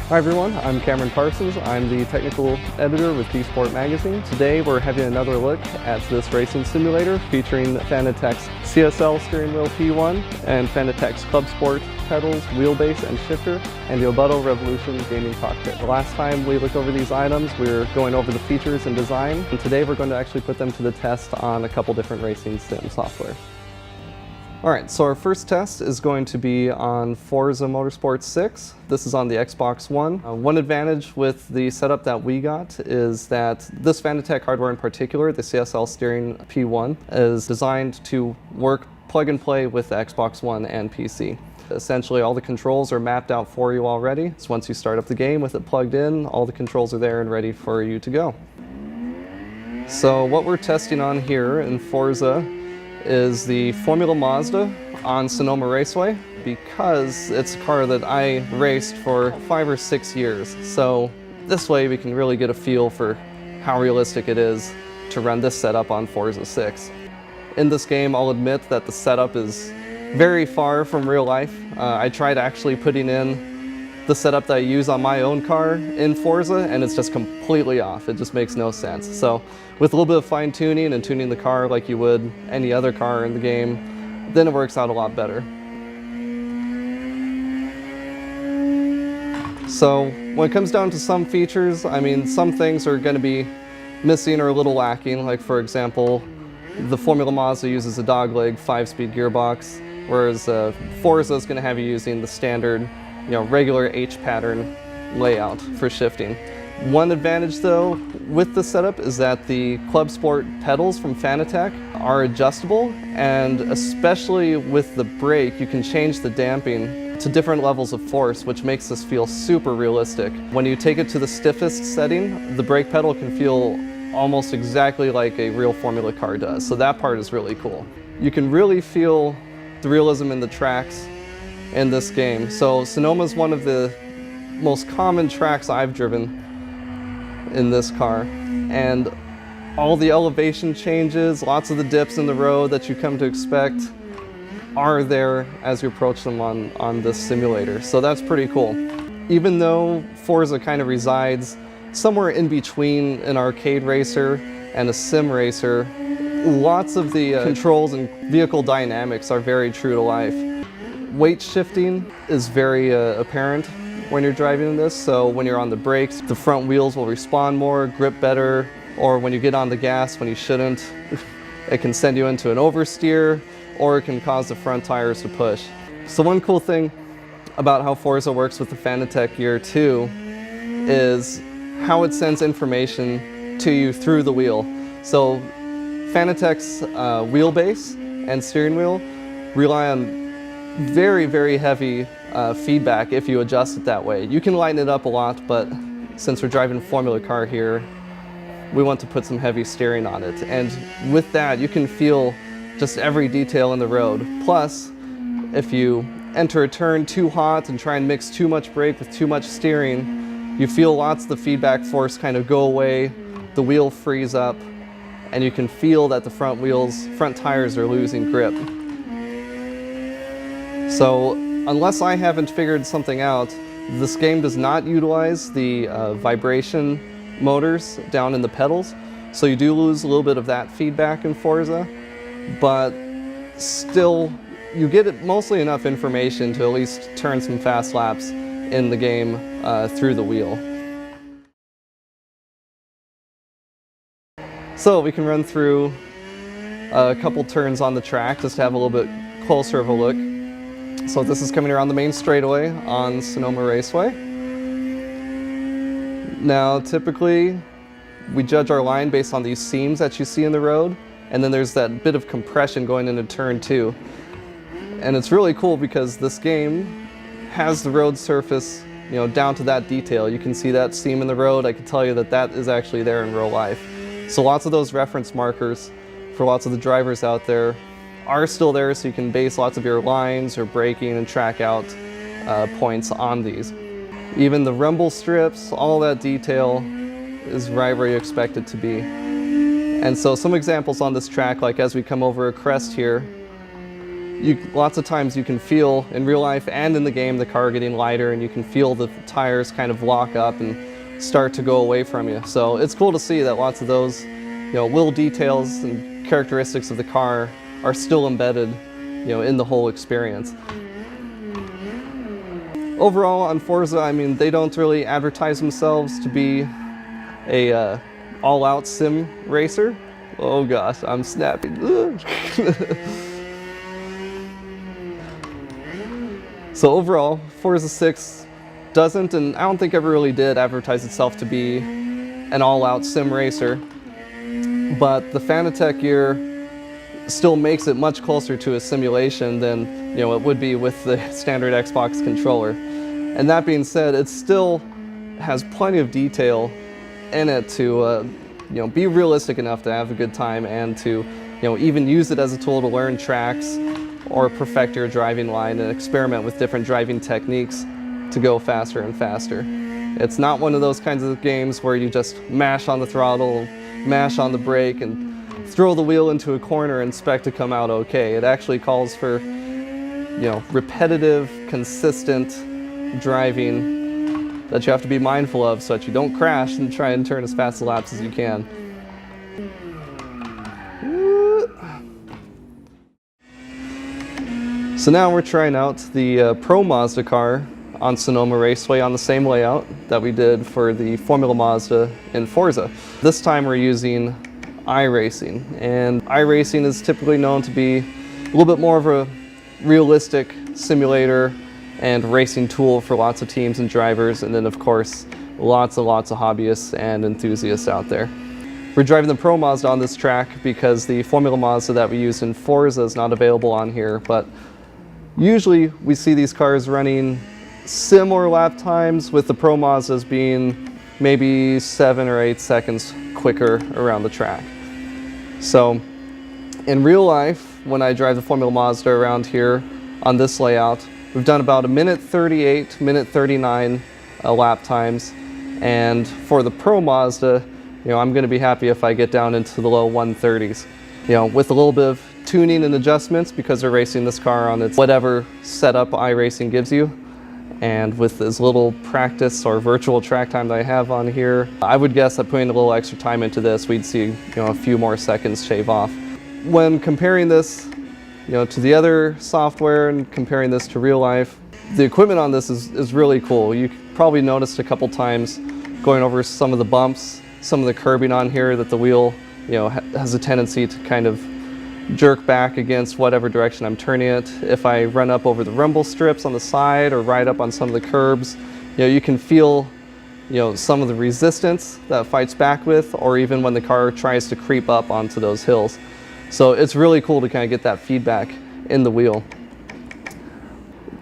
Hi everyone, I'm Cameron Parsons. I'm the technical editor with P-Sport Magazine. Today we're having another look at this racing simulator featuring Fanatec's CSL steering wheel P1 and Fanatec's Club Sport pedals, wheelbase and shifter, and the Obuto Revolution gaming cockpit. The last time we looked over these items, we were going over the features and design, and today we're going to actually put them to the test on a couple different racing sim software. Alright, so our first test is going to be on Forza Motorsport 6. This is on the Xbox One. One advantage with the setup that we got is that this Fanatec hardware in particular, the CSL steering P1, is designed to work plug and play with the Xbox One and PC. Essentially all the controls are mapped out for you already. So once you start up the game with it plugged in, all the controls are there and ready for you to go. So what we're testing on here in Forza is the Formula Mazda on Sonoma Raceway, because it's a car that I raced for 5 or 6 years. So this way we can really get a feel for how realistic it is to run this setup on Forza 6. In this game, I'll admit that the setup is very far from real life. I tried actually putting in the setup that I use on my own car in Forza, and it's just completely off. It just makes no sense. So with a little bit of fine tuning and tuning the car like you would any other car in the game, then it works out a lot better. So when it comes down to some features, I mean, some things are going to be missing or a little lacking. Like for example, the Formula Mazda uses a dogleg 5-speed gearbox, whereas Forza is going to have you using the standard, regular H pattern layout for shifting. One advantage though with the setup is that the Club Sport pedals from Fanatec are adjustable, and especially with the brake you can change the damping to different levels of force, which makes this feel super realistic. When you take it to the stiffest setting, the brake pedal can feel almost exactly like a real Formula car does, so that part is really cool. You can really feel the realism in the tracks in this game. So Sonoma is one of the most common tracks I've driven in this car, and all the elevation changes, lots of the dips in the road that you come to expect are there as you approach them on this simulator. So that's pretty cool. Even though Forza kind of resides somewhere in between an arcade racer and a sim racer, lots of the controls and vehicle dynamics are very true to life. Weight shifting is very apparent when you're driving this, so when you're on the brakes, the front wheels will respond more, grip better, or when you get on the gas when you shouldn't, it can send you into an oversteer, or it can cause the front tires to push. So one cool thing about how Forza works with the Fanatec gear too is how it sends information to you through the wheel. So Fanatec's wheelbase and steering wheel rely on very, very heavy feedback if you adjust it that way. You can lighten it up a lot, but since we're driving a Formula car here, we want to put some heavy steering on it. And with that, you can feel just every detail in the road. Plus, if you enter a turn too hot and try and mix too much brake with too much steering, you feel lots of the feedback force kind of go away, the wheel frees up, and you can feel that the front tires are losing grip. So unless I haven't figured something out, this game does not utilize the vibration motors down in the pedals, so you do lose a little bit of that feedback in Forza, but still you get mostly enough information to at least turn some fast laps in the game through the wheel. So we can run through a couple turns on the track just to have a little bit closer of a look. So this is coming around the main straightaway on Sonoma Raceway. Now typically we judge our line based on these seams that you see in the road, and then there's that bit of compression going into turn 2. And it's really cool because this game has the road surface down to that detail. You can see that seam in the road. I can tell you that that is actually there in real life. So lots of those reference markers for lots of the drivers out there are still there, so you can base lots of your lines or braking and track out points on these. Even the rumble strips, all that detail is right where you expect it to be. And so some examples on this track, like as we come over a crest here, lots of times you can feel in real life and in the game the car getting lighter, and you can feel the tires kind of lock up and start to go away from you. So it's cool to see that lots of those, little details and characteristics of the car are still embedded, in the whole experience. Overall on Forza, I mean, they don't really advertise themselves to be a all-out sim racer. Oh gosh, I'm snapping. So overall, Forza 6 doesn't, and I don't think ever really did, advertise itself to be an all-out sim racer. But the Fanatec gear still makes it much closer to a simulation than it would be with the standard Xbox controller. And that being said, it still has plenty of detail in it to be realistic enough to have a good time, and to even use it as a tool to learn tracks or perfect your driving line and experiment with different driving techniques to go faster and faster. It's not one of those kinds of games where you just mash on the throttle, mash on the brake, and throw the wheel into a corner and expect to come out okay. It actually calls for repetitive, consistent driving that you have to be mindful of so that you don't crash and try and turn as fast laps as you can. So now we're trying out the Pro Mazda car on Sonoma Raceway on the same layout that we did for the Formula Mazda in Forza. This time we're using iRacing, and iRacing is typically known to be a little bit more of a realistic simulator and racing tool for lots of teams and drivers, and then of course lots and lots of hobbyists and enthusiasts out there. We're driving the Pro Mazda on this track because the Formula Mazda that we used in Forza is not available on here, but usually we see these cars running similar lap times, with the Pro Mazdas being maybe 7 or 8 seconds quicker around the track. So in real life, when I drive the Formula Mazda around here on this layout, we've done about 1:38, 1:39 lap times. And for the Pro Mazda, I'm going to be happy if I get down into the low 1:30s. With a little bit of tuning and adjustments, because they're racing this car on its whatever setup iRacing gives you. And with as little practice or virtual track time that I have on here, I would guess that putting a little extra time into this, we'd see a few more seconds shave off. When comparing this to the other software and comparing this to real life, the equipment on this is really cool. You probably noticed a couple times going over some of the bumps, some of the curbing on here, that the wheel has a tendency to kind of jerk back against whatever direction I'm turning it. If I run up over the rumble strips on the side or ride up on some of the curbs, you can feel some of the resistance that fights back with, or even when the car tries to creep up onto those hills. So it's really cool to kind of get that feedback in the wheel.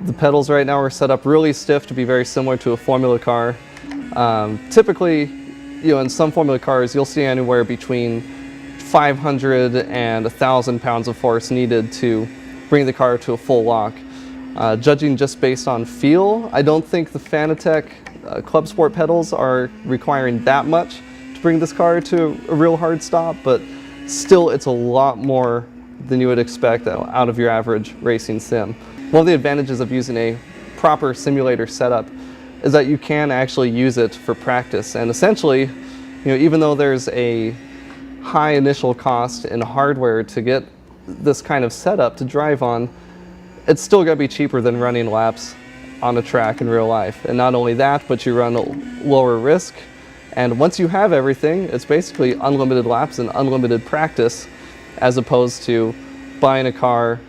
The pedals right now are set up really stiff to be very similar to a Formula car. Typically, in some Formula cars, you'll see anywhere between 500 and 1,000 pounds of force needed to bring the car to a full lock. Judging just based on feel, I don't think the Fanatec Club Sport pedals are requiring that much to bring this car to a real hard stop, but still it's a lot more than you would expect out of your average racing sim. One of the advantages of using a proper simulator setup is that you can actually use it for practice, and essentially, even though there's a high initial cost in hardware to get this kind of setup to drive on, it's still going to be cheaper than running laps on a track in real life. And not only that, but you run a lower risk, and once you have everything, it's basically unlimited laps and unlimited practice, as opposed to buying a car,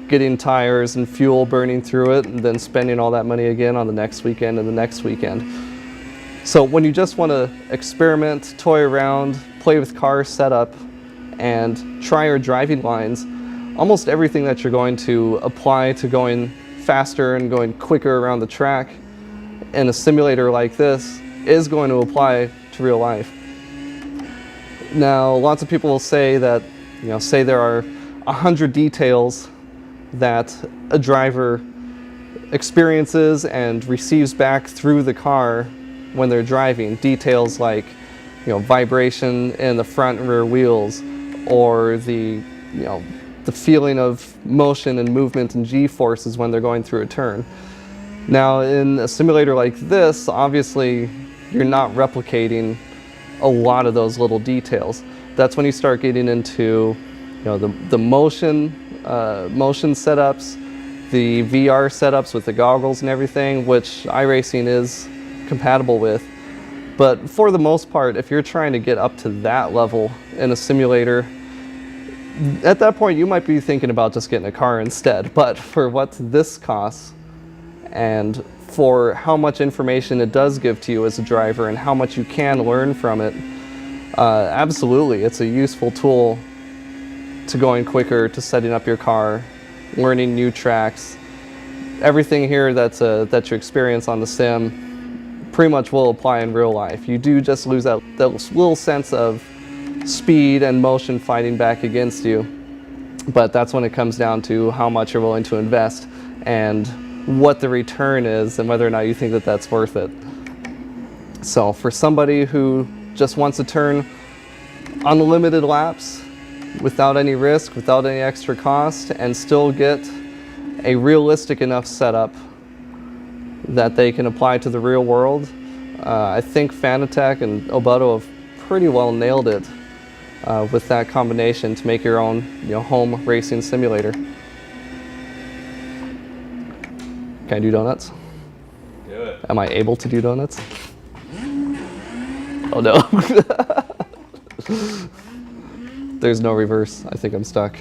getting tires and fuel burning through it, and then spending all that money again on the next weekend and the next weekend. So when you just want to experiment, toy around, play with car setup, and try your driving lines, almost everything that you're going to apply to going faster and going quicker around the track in a simulator like this is going to apply to real life. Now, lots of people will say that, say there are 100 details that a driver experiences and receives back through the car when they're driving. Details like, vibration in the front and rear wheels, or the, the feeling of motion and movement and G-forces when they're going through a turn. Now in a simulator like this, obviously you're not replicating a lot of those little details. That's when you start getting into, you know, the motion setups, the VR setups with the goggles and everything, which iRacing is compatible with. But for the most part, if you're trying to get up to that level in a simulator, at that point you might be thinking about just getting a car instead. But for what this costs, and for how much information it does give to you as a driver and how much you can learn from it, absolutely, it's a useful tool to going quicker, to setting up your car, learning new tracks. Everything here that you experience on the sim pretty much will apply in real life. You do just lose that little sense of speed and motion fighting back against you, but that's when it comes down to how much you're willing to invest and what the return is and whether or not you think that that's worth it. So for somebody who just wants to turn unlimited laps without any risk, without any extra cost, and still get a realistic enough setup that they can apply to the real world, I think Fanatec and Obutto have pretty well nailed it with that combination to make your own, you know, home racing simulator. Can I do donuts? Do it. Am I able to do donuts? Oh no. There's no reverse. I think I'm stuck.